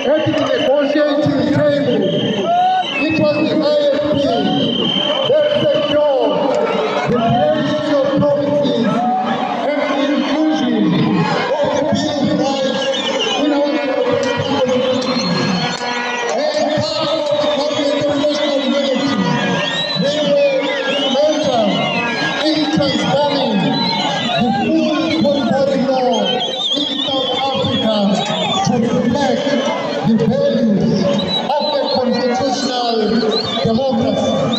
At the negotiating table, it was the IFP that secured the creation of provinces and the inclusion of the Bill of Rights in our constitution. As part of the Cabinet of National Unity, they were major in transforming the full body law in South Africa to reflect the values of a constitutional democracy.